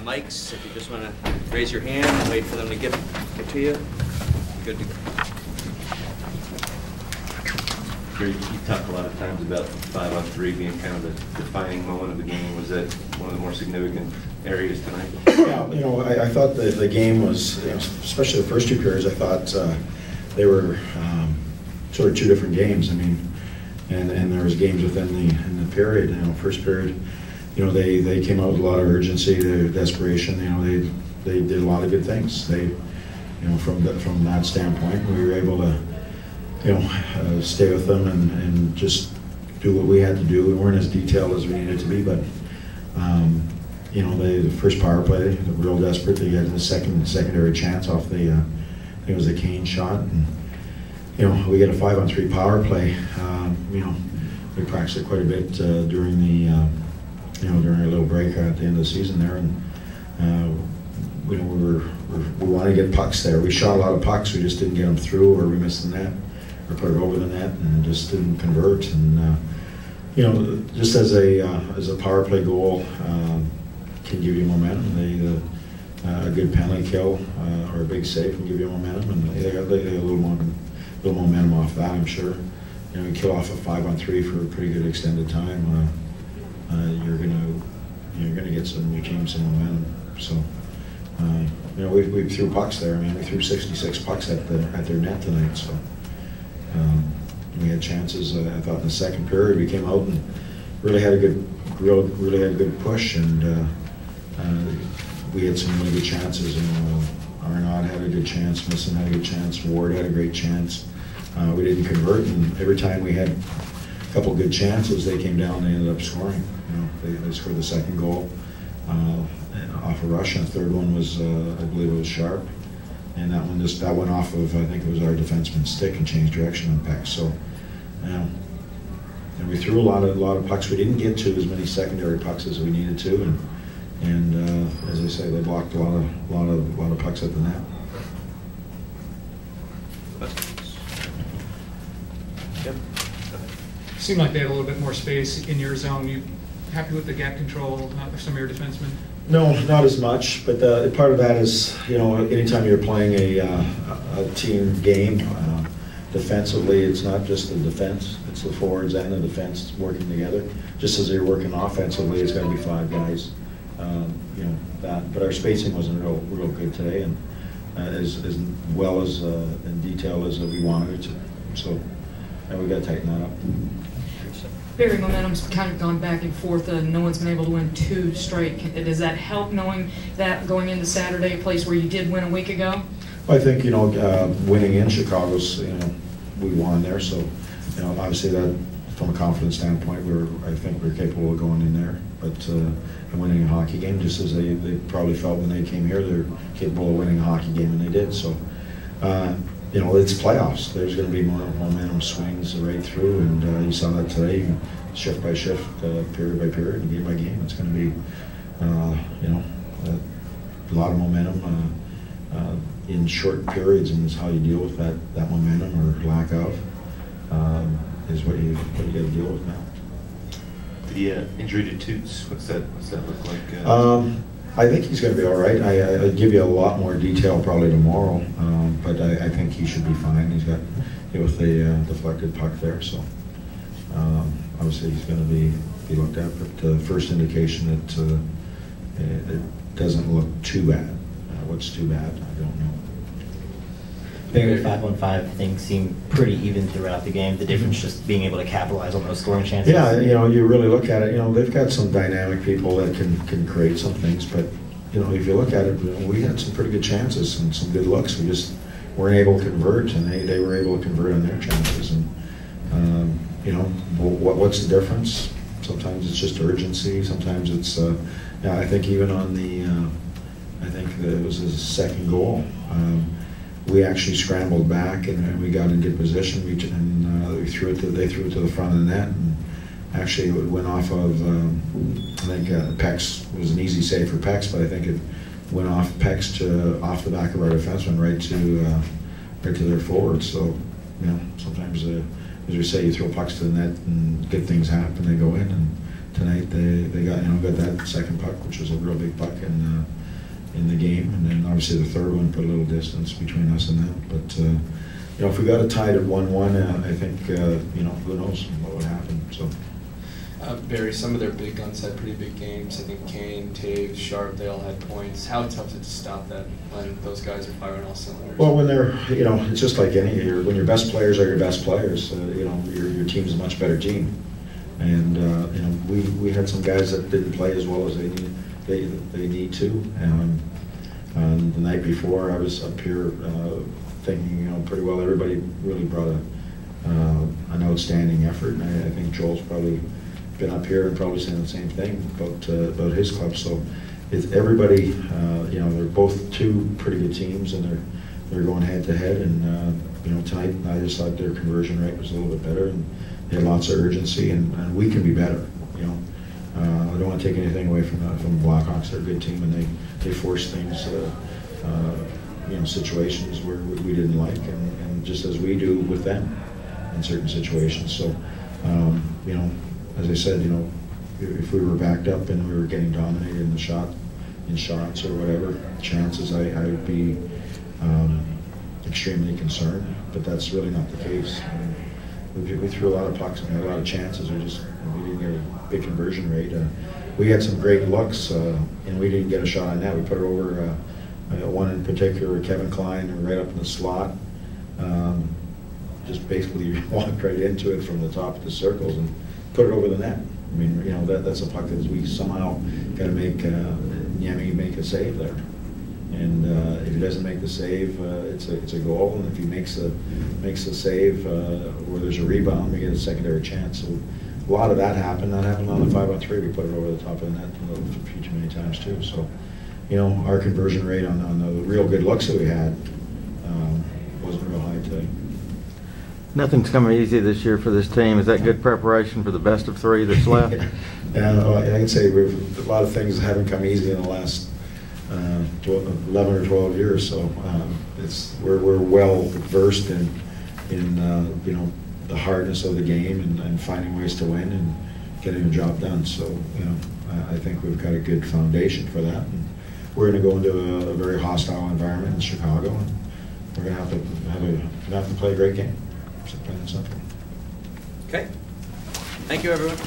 mics. If you just want to raise your hand and wait for them to get to you, good to go. You talked a lot of times about 5-on-3 being kind of the defining moment of the game. Was that one of the more significant areas tonight? Yeah, I thought the game was, especially the first two periods, I thought they were sort of two different games. I mean, and there was games within the period. First period, they came out with a lot of urgency, their desperation. They did a lot of good things. They, from that standpoint, we were able to, stay with them and just do what we had to do. We weren't as detailed as we needed to be, but the first power play, they were real desperate. They had the secondary chance off the, I think it was the Kane shot, and we get a 5-on-3 power play. We practiced it quite a bit during the, during our little break at the end of the season there, and we want to get pucks there. We shot a lot of pucks, we just didn't get them through, or we missed the net, or put it over the net, and just didn't convert. And just as a power play goal can give you momentum. A good penalty kill or a big save can give you momentum, and they got a little momentum off that, I'm sure. You kill off a 5-on-3 for a pretty good extended time. You're gonna get your team some momentum. So we threw pucks there. I mean, we threw 66 pucks at their net tonight. So we had chances. I thought in the second period we came out and really had a good push, and we had some really good chances. Arnaud had a good chance, Misson had a good chance, Ward had a great chance. We didn't convert, and every time we had a couple good chances, they came down and they ended up scoring. They scored the second goal off a rush, and the third one was, I believe it was Sharp. And that went off of, I think it was our defenseman's stick and changed direction on Peck. So, and we threw a lot of pucks. We didn't get to as many secondary pucks as we needed to, and as I say, they blocked a lot of pucks at the net. Yep. Seemed like they had a little bit more space in your zone. You happy with the gap control of some of your defensemen? No, not as much, but part of that is, anytime you're playing a team game, defensively, it's not just the defense, it's the forwards and the defense working together. Just as you're working offensively, it's going to be 5 guys. But our spacing wasn't real good today, and as well as in detail as we wanted it to. So, and we got to tighten that up. Barry, momentum's kind of gone back and forth. No one's been able to win 2 straight. Does that help, knowing that going into Saturday, a place where you did win a week ago? Well, I think winning in Chicago's, we won there. So, obviously that, from a confidence standpoint, I think we're capable of going in there. But and winning a hockey game, just as they probably felt when they came here, they're capable of winning a hockey game, and they did. So. It's playoffs. There's going to be more momentum swings right through, and you saw that today, shift by shift, period by period, and game by game. It's going to be, a lot of momentum in short periods, and it's how you deal with that momentum or lack of is what you got to deal with now. The injury to Toots, what's that look like? I think he's going to be all right. I'll give you a lot more detail probably tomorrow, but I think he should be fine. He's got with the deflected puck there, so obviously he's going to be looked at. But the first indication that it doesn't look too bad. What's too bad? I don't know. Barry, 5-on-5 things seem pretty even throughout the game. The difference just being able to capitalize on those scoring chances. Yeah, you really look at it. They've got some dynamic people that can create some things, but if you look at it, we had some pretty good chances and some good looks. We just weren't able to convert, and they were able to convert on their chances. And what's the difference? Sometimes it's just urgency. Sometimes it's I think even on the I think it was his second goal. We actually scrambled back and we got in good position. They threw it to the front of the net, and actually it went off of I think Peck's was an easy save for Peck's, but I think it went off Peck's off the back of our defenseman right to their forwards. So sometimes as we say, you throw pucks to the net and good things happen. They go in, and tonight they got that second puck, which was a real big puck in the game, and then obviously the third one put a little distance between us and them. But if we got it tied at 1-1, I think who knows what would happen. So. Barry, some of their big guns had pretty big games. I think Kane, Taves, Sharp, they all had points. How tough is it to stop that when those guys are firing all cylinders? Well, when they're, it's just like any year. When your best players are your best players, your team's a much better team. And we had some guys that didn't play as well as they need to. The night before, I was up here thinking, pretty well everybody really brought an outstanding effort. And I think Joel's probably been up here and probably saying the same thing about his club. So it's everybody, they're both two pretty good teams, and they're going head to head. And tonight I just thought their conversion rate was a little bit better, and they had lots of urgency, and we can be better. I don't want to take anything away from Blackhawks. They're a good team, and they force things, situations where we didn't like, and just as we do with them in certain situations. So as I said, if we were backed up and we were getting dominated in shots or whatever, chances, I would be extremely concerned. But that's really not the case. We threw a lot of pucks and had a lot of chances. We didn't get a big conversion rate. We had some great looks, and we didn't get a shot on that. We put it over one in particular, Kevin Klein, right up in the slot. Just basically walked right into it from the top of the circles and put it over the net. I mean, that's a puck that we somehow got to make Niemi make a save there. And if he doesn't make the save, it's a goal. And if he makes the save where there's a rebound, we get a secondary chance. So a lot of that happened. That happened on the 5-on-3. We put it over the top of the net a few too many times too. So, our conversion rate on the real good looks that we had wasn't real high today. Nothing's coming easy this year for this team. Is that good preparation for the best of three that's left? I can say a lot of things haven't come easy in the last 11 or 12 years. So we're well versed in the hardness of the game and finding ways to win and getting the job done. So I think we've got a good foundation for that. And we're going to go into a very hostile environment in Chicago, and we're going to have to play a great game. Simple and simple. Okay. Thank you, everyone.